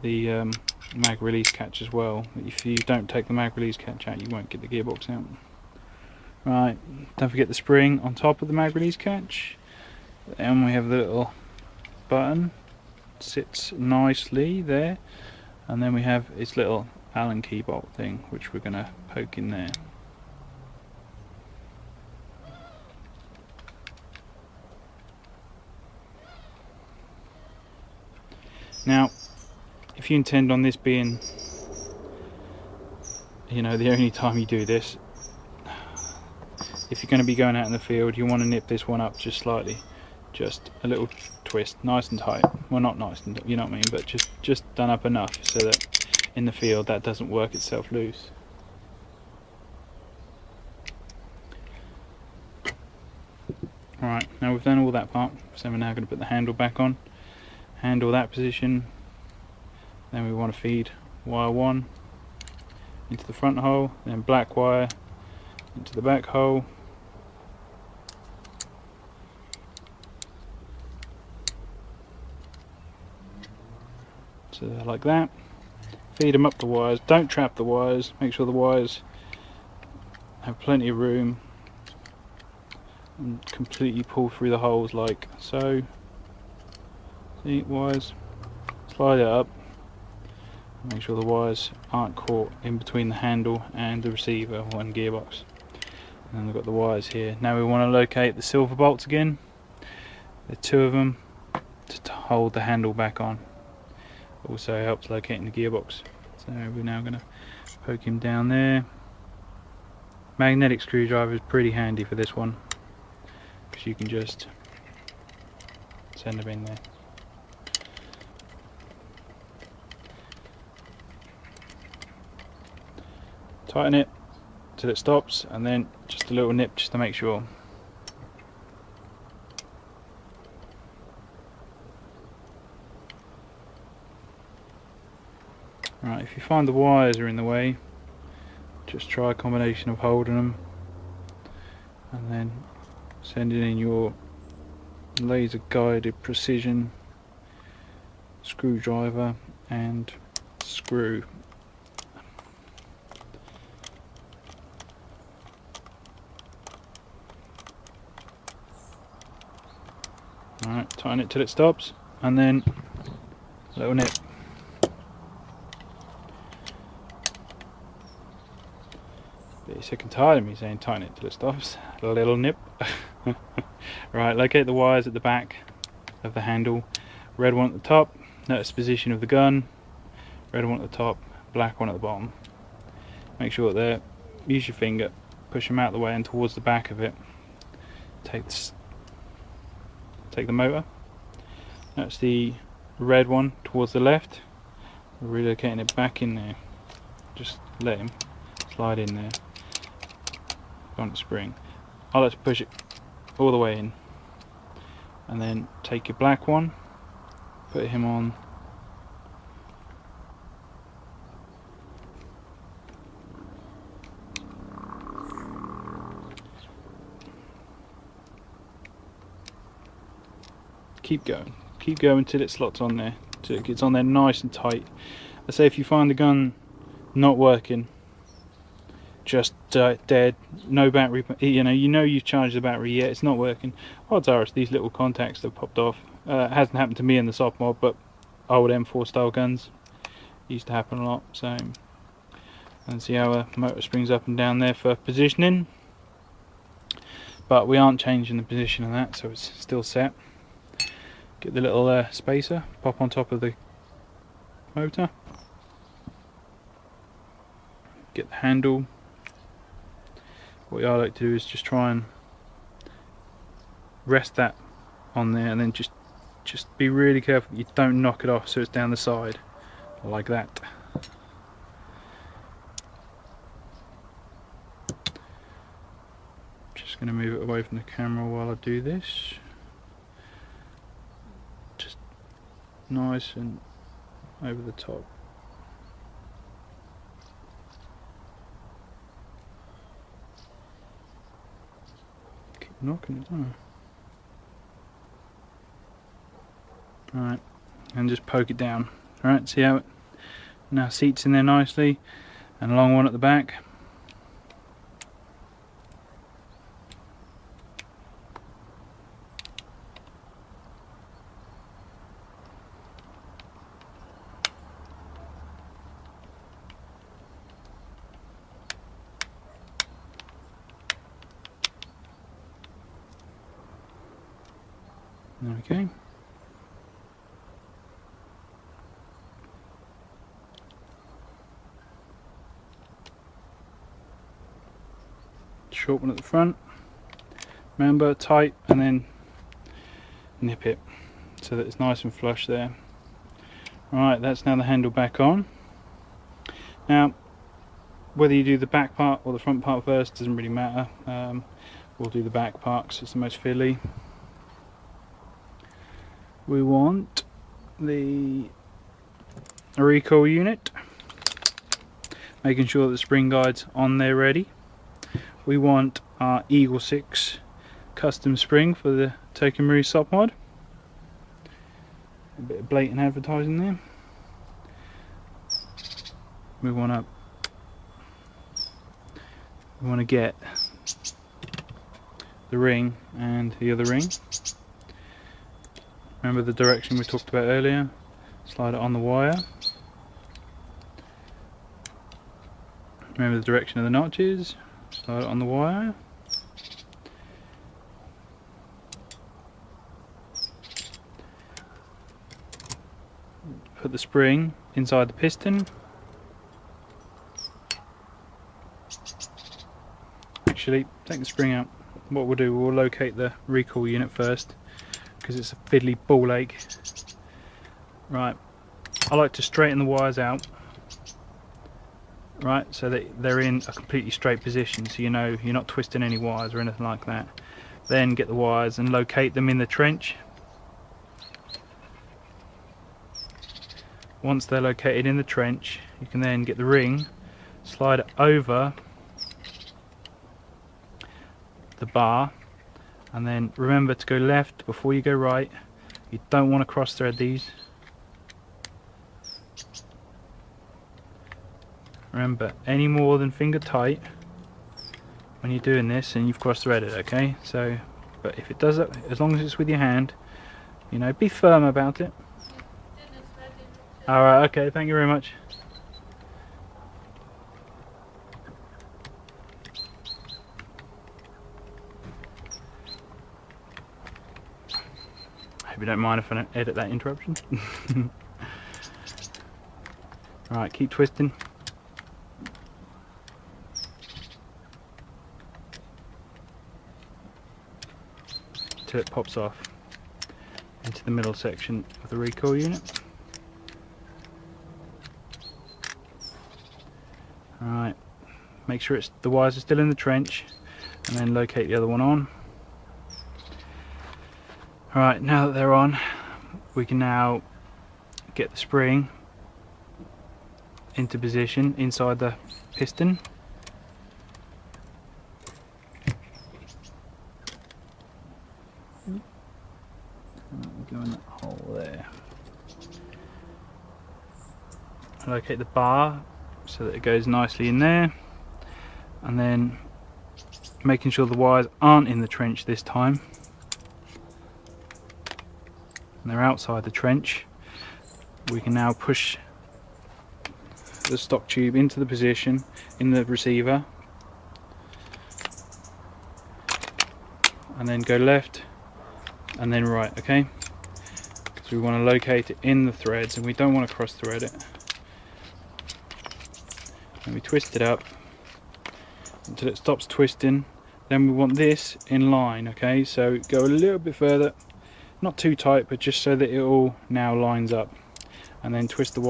the mag release catch as well. If you don't take the mag release catch out, you won't get the gearbox out. Right, don't forget the spring on top of the mag release catch. And we have the little button, sits nicely there, and then we have its little Allen key bolt thing, which we're going to poke in there. Now, if you intend on this being, you know, the only time you do this, if you're going to be going out in the field, you want to nip this one up just slightly, just a little twist, nice and tight. Well, not nice and, you know what I mean, but just done up enough so that in the field that doesn't work itself loose. Alright, now we've done all that part, so we're now going to put the handle back on. Handle that position. Then we want to feed wire 1 into the front hole, then black wire into the back hole. So like that. Feed them up the wires. Don't trap the wires. Make sure the wires have plenty of room and completely pull through the holes like so. See, wires. Slide it up. Make sure the wires aren't caught in between the handle and the receiver and gearbox. And then we've got the wires here. Now we want to locate the silver bolts again. There are 2 of them to hold the handle back on. Also helps locating the gearbox. So we're now going to poke him down there. Magnetic screwdriver is pretty handy for this one, because you can just send them in there. Tighten it till it stops, and then just a little nip just to make sure. Right, if you find the wires are in the way, just try a combination of holding them and then sending in your laser guided precision screwdriver and screw. Alright, tighten it till it stops, and then a little nip. Bit sick and tired of me saying tighten it till it stops. A little nip. Right, locate the wires at the back of the handle. Red one at the top, notice the position of the gun. Red one at the top, black one at the bottom. Make sure that they're, use your finger, push them out of the way and towards the back of it. Take the motor. That's the red one towards the left. We're relocating it back in there. Just let him slide in there on the spring. I'll let you push it all the way in, and then take your black one, put him on. Keep going till it slots on there, till it gets on there nice and tight. I say if you find the gun not working, just dead, no battery, you know you've charged the battery yet, it's not working, odds are it's these little contacts that popped off. It hasn't happened to me in the Sopmod, but old M4 style guns used to happen a lot. So, and see how a motor springs up and down there for positioning, but we aren't changing the position of that, so it's still set. Get the little spacer, pop on top of the motor, get the handle. What I like to do is just try and rest that on there, and then just be really careful that you don't knock it off so it's down the side like that. Just going to move it away from the camera while I do this. Just nice and over the top. Keep knocking it down. Alright, and just poke it down Alright, see how it now seats in there nicely, and a long one at the back. Okay. Short one at the front. Remember, tight, and then nip it so that it's nice and flush there. Alright, that's now the handle back on. Now, whether you do the back part or the front part first doesn't really matter. We'll do the back part because it's the most fiddly. We want the recoil unit, making sure that the spring guide's on there ready. We want our Eagle 6 custom spring for the Marui Sopmod. A bit of blatant advertising there. We want to get the ring and the other ring. Remember the direction we talked about earlier? Slide it on the wire. Remember the direction of the notches? Slide it on the wire. Put the spring inside the piston. Actually, take the spring out. What we'll do, we'll locate the recoil unit first, because it's a fiddly ball ache. Right, I like to straighten the wires out, right, so that they're in a completely straight position, so you know you're not twisting any wires or anything like that. Then get the wires and locate them in the trench. Once they're located in the trench, you can then get the ring, slide it over the bar, and then remember to go left before you go right. You don't want to cross thread these. Remember, any more than finger tight when you're doing this and you've cross threaded, okay? So, but if it does it, as long as it's with your hand, you know, be firm about it. Alright, okay, thank you very much. Hope you don't mind if I don't edit that interruption. Alright, keep twisting. Till it pops off into the middle section of the recoil unit. Alright, make sure the wires are still in the trench, and then locate the other one on. Alright, now that they're on, we can now get the spring into position inside the piston. Go in that hole there. Locate the bar so that it goes nicely in there, and then making sure the wires aren't in the trench this time, and they're outside the trench. We can now push the stock tube into the position in the receiver, and then go left and then right, okay? Because we want to locate it in the threads and we don't want to cross thread it. And we twist it up until it stops twisting. Then we want this in line, okay? So go a little bit further, not too tight, but just so that it all now lines up, and then twist the wire